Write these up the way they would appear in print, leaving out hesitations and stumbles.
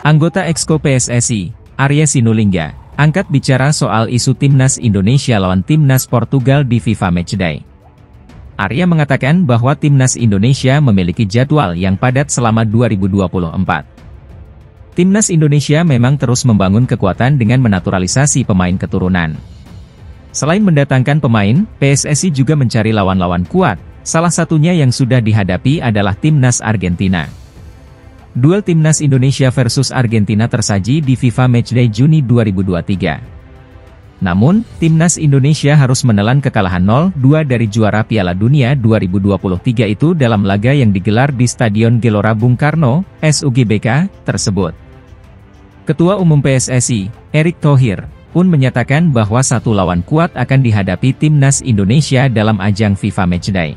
Anggota Exco PSSI, Arya Sinulinga, angkat bicara soal isu Timnas Indonesia lawan Timnas Portugal di FIFA Matchday. Arya mengatakan bahwa Timnas Indonesia memiliki jadwal yang padat selama 2024. Timnas Indonesia memang terus membangun kekuatan dengan menaturalisasi pemain keturunan. Selain mendatangkan pemain, PSSI juga mencari lawan-lawan kuat, salah satunya yang sudah dihadapi adalah Timnas Argentina. Duel Timnas Indonesia versus Argentina tersaji di FIFA Matchday Juni 2023. Namun, Timnas Indonesia harus menelan kekalahan 0-2 dari juara Piala Dunia 2023 itu dalam laga yang digelar di Stadion Gelora Bung Karno, SUGBK, tersebut. Ketua Umum PSSI, Erick Thohir, pun menyatakan bahwa satu lawan kuat akan dihadapi Timnas Indonesia dalam ajang FIFA Matchday.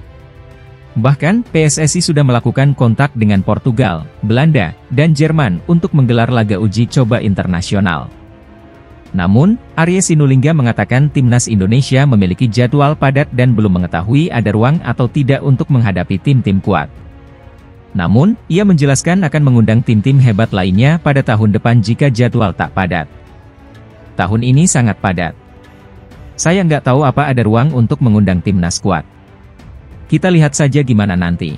Bahkan, PSSI sudah melakukan kontak dengan Portugal, Belanda, dan Jerman untuk menggelar laga uji coba internasional. Namun, Arya Sinulinga mengatakan Timnas Indonesia memiliki jadwal padat dan belum mengetahui ada ruang atau tidak untuk menghadapi tim-tim kuat. Namun, ia menjelaskan akan mengundang tim-tim hebat lainnya pada tahun depan jika jadwal tak padat. Tahun ini sangat padat. Saya nggak tahu apa ada ruang untuk mengundang timnas kuat. Kita lihat saja gimana nanti.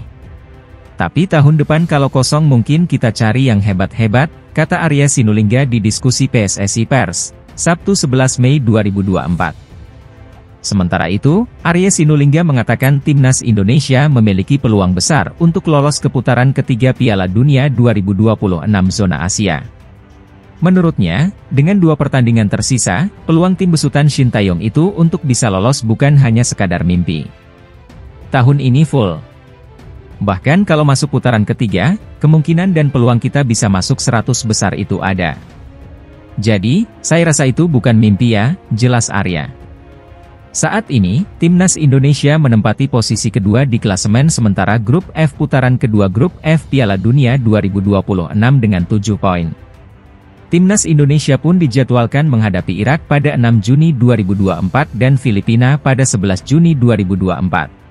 Tapi tahun depan kalau kosong mungkin kita cari yang hebat-hebat, kata Arya Sinulinga di diskusi PSSI Pers, Sabtu 11 Mei 2024. Sementara itu, Arya Sinulinga mengatakan Timnas Indonesia memiliki peluang besar untuk lolos ke putaran ketiga Piala Dunia 2026 zona Asia. Menurutnya, dengan 2 pertandingan tersisa, peluang tim besutan Shin Tae-yong itu untuk bisa lolos bukan hanya sekadar mimpi. Tahun ini full. Bahkan kalau masuk putaran ketiga, kemungkinan dan peluang kita bisa masuk 100 besar itu ada. Jadi, saya rasa itu bukan mimpi ya, jelas Arya. Saat ini, Timnas Indonesia menempati posisi kedua di klasemen sementara grup F putaran kedua grup F Piala Dunia 2026 dengan 7 poin. Timnas Indonesia pun dijadwalkan menghadapi Irak pada 6 Juni 2024 dan Filipina pada 11 Juni 2024.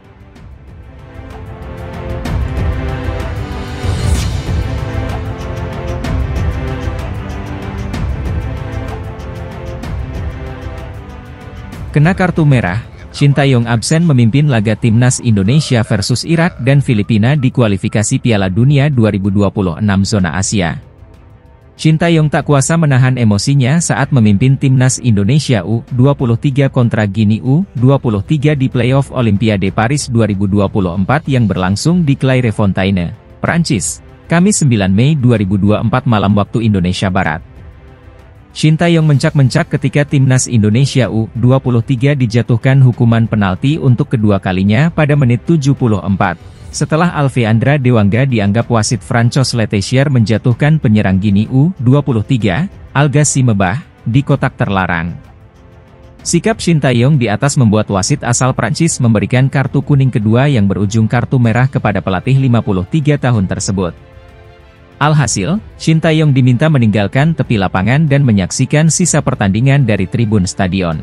Kena kartu merah, Shin Tae-yong absen memimpin laga Timnas Indonesia versus Irak dan Filipina di kualifikasi Piala Dunia 2026 zona Asia. Shin Tae-yong tak kuasa menahan emosinya saat memimpin Timnas Indonesia U23 kontra Guinea U23 di playoff Olimpiade Paris 2024 yang berlangsung di Clairefontaine, Prancis, Kamis 9 Mei 2024 malam waktu Indonesia Barat. Shin Tae-yong mencak-mencak ketika Timnas Indonesia U23 dijatuhkan hukuman penalti untuk kedua kalinya pada menit 74, setelah Alveandra Dewangga dianggap wasit Francos Letessier menjatuhkan penyerang Guinea U23, Algassi Mebah, di kotak terlarang. Sikap Shin Tae-yong di atas membuat wasit asal Prancis memberikan kartu kuning kedua yang berujung kartu merah kepada pelatih 53 tahun tersebut. Alhasil, Shin Tae-yong diminta meninggalkan tepi lapangan dan menyaksikan sisa pertandingan dari tribun stadion.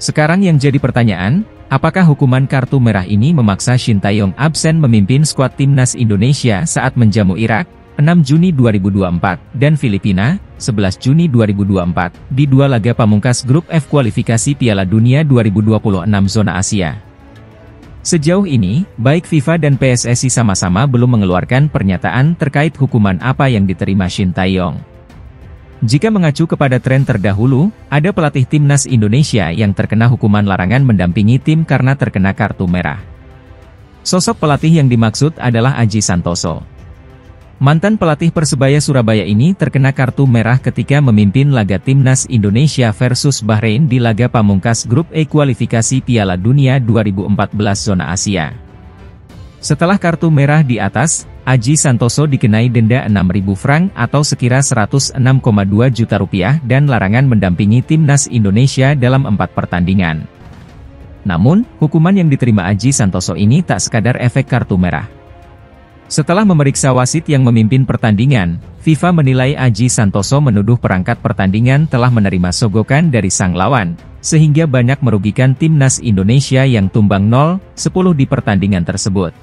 Sekarang yang jadi pertanyaan, apakah hukuman kartu merah ini memaksa Shin Tae-yong absen memimpin skuad Timnas Indonesia saat menjamu Irak, 6 Juni 2024, dan Filipina, 11 Juni 2024, di 2 laga pamungkas grup F kualifikasi Piala Dunia 2026 zona Asia. Sejauh ini, baik FIFA dan PSSI sama-sama belum mengeluarkan pernyataan terkait hukuman apa yang diterima Shin Tae-yong. Jika mengacu kepada tren terdahulu, ada pelatih Timnas Indonesia yang terkena hukuman larangan mendampingi tim karena terkena kartu merah. Sosok pelatih yang dimaksud adalah Aji Santoso. Mantan pelatih Persebaya Surabaya ini terkena kartu merah ketika memimpin laga Timnas Indonesia versus Bahrain di laga pamungkas grup E kualifikasi Piala Dunia 2014 zona Asia. Setelah kartu merah di atas, Aji Santoso dikenai denda 6.000 franc atau sekira 106,2 juta rupiah dan larangan mendampingi Timnas Indonesia dalam 4 pertandingan. Namun, hukuman yang diterima Aji Santoso ini tak sekadar efek kartu merah. Setelah memeriksa wasit yang memimpin pertandingan, FIFA menilai Aji Santoso menuduh perangkat pertandingan telah menerima sogokan dari sang lawan, sehingga banyak merugikan timnas Indonesia yang tumbang 0-10 di pertandingan tersebut.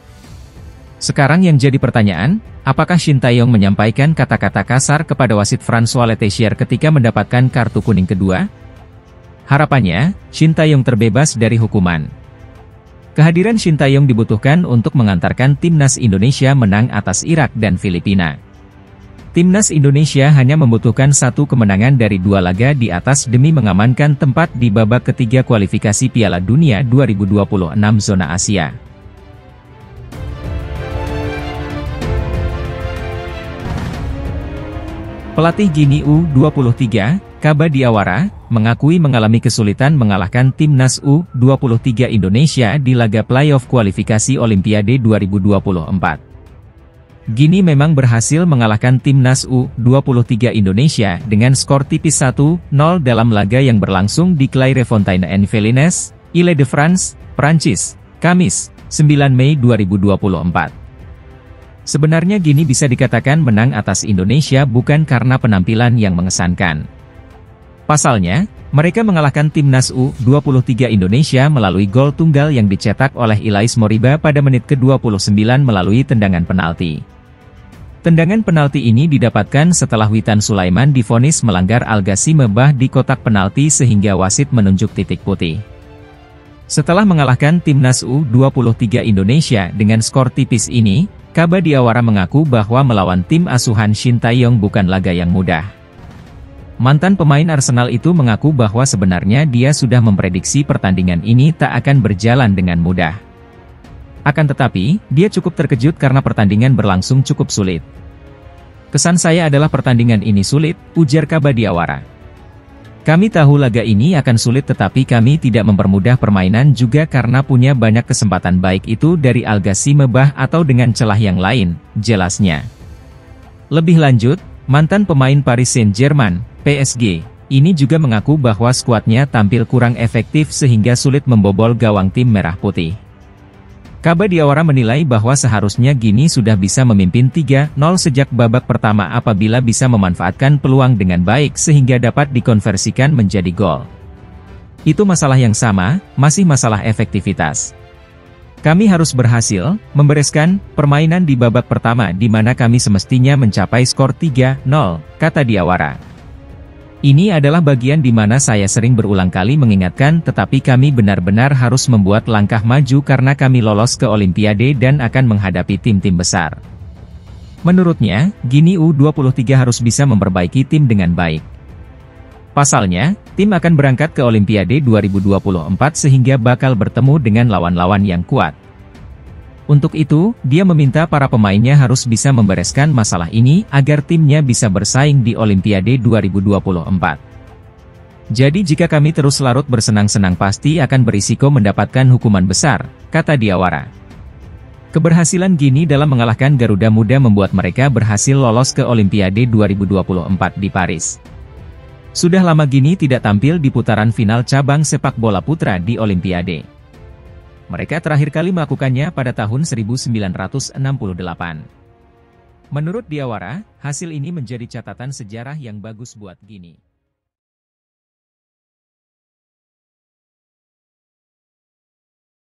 Sekarang yang jadi pertanyaan, apakah Shin Tae-yong menyampaikan kata-kata kasar kepada wasit François Letessier ketika mendapatkan kartu kuning kedua? Harapannya, Shin Tae-yong terbebas dari hukuman. Kehadiran Shin Tae-yong dibutuhkan untuk mengantarkan timnas Indonesia menang atas Irak dan Filipina. Timnas Indonesia hanya membutuhkan satu kemenangan dari dua laga di atas demi mengamankan tempat di babak ketiga kualifikasi Piala Dunia 2026 zona Asia. Pelatih Gini U23, Kaba Diawara, mengakui mengalami kesulitan mengalahkan timnas U23 Indonesia di laga playoff kualifikasi Olimpiade 2024. Gini memang berhasil mengalahkan timnas U23 Indonesia dengan skor tipis 1-0 dalam laga yang berlangsung di Clairefontaine-en-Yvelines, Ile-de-France, Prancis, Kamis, 9 Mei 2024. Sebenarnya Gini bisa dikatakan menang atas Indonesia bukan karena penampilan yang mengesankan. Pasalnya, mereka mengalahkan timnas U23 Indonesia melalui gol tunggal yang dicetak oleh Ilais Moriba pada menit ke-29 melalui tendangan penalti. Tendangan penalti ini didapatkan setelah Witan Sulaiman divonis melanggar Al-Ghazi Mebah di kotak penalti sehingga wasit menunjuk titik putih. Setelah mengalahkan timnas U23 Indonesia dengan skor tipis ini, Kaba Diawara mengaku bahwa melawan tim asuhan Shin Tae-yong bukan laga yang mudah. Mantan pemain Arsenal itu mengaku bahwa sebenarnya dia sudah memprediksi pertandingan ini tak akan berjalan dengan mudah. Akan tetapi, dia cukup terkejut karena pertandingan berlangsung cukup sulit. Kesan saya adalah pertandingan ini sulit, ujar Kaba Diawara. Kami tahu laga ini akan sulit tetapi kami tidak mempermudah permainan juga karena punya banyak kesempatan baik itu dari Al-Ghazi Mebah atau dengan celah yang lain, jelasnya. Lebih lanjut, mantan pemain Paris Saint-Germain, PSG, ini juga mengaku bahwa skuadnya tampil kurang efektif sehingga sulit membobol gawang tim Merah Putih. Kaba Diawara menilai bahwa seharusnya Gini sudah bisa memimpin 3-0 sejak babak pertama apabila bisa memanfaatkan peluang dengan baik sehingga dapat dikonversikan menjadi gol. Itu masalah yang sama, masih masalah efektivitas. Kami harus berhasil membereskan permainan di babak pertama di mana kami semestinya mencapai skor 3-0, kata Diawara. Ini adalah bagian di mana saya sering berulang kali mengingatkan tetapi kami benar-benar harus membuat langkah maju karena kami lolos ke Olimpiade dan akan menghadapi tim-tim besar. Menurutnya, Gini U23 harus bisa memperbaiki tim dengan baik. Pasalnya, tim akan berangkat ke Olimpiade 2024 sehingga bakal bertemu dengan lawan-lawan yang kuat. Untuk itu, dia meminta para pemainnya harus bisa membereskan masalah ini agar timnya bisa bersaing di Olimpiade 2024. Jadi jika kami terus larut bersenang-senang pasti akan berisiko mendapatkan hukuman besar, kata Diawara. Keberhasilan Gini dalam mengalahkan Garuda Muda membuat mereka berhasil lolos ke Olimpiade 2024 di Paris. Sudah lama Gini tidak tampil di putaran final cabang sepak bola putra di Olimpiade. Mereka terakhir kali melakukannya pada tahun 1968. Menurut Diawara, hasil ini menjadi catatan sejarah yang bagus buat Gini.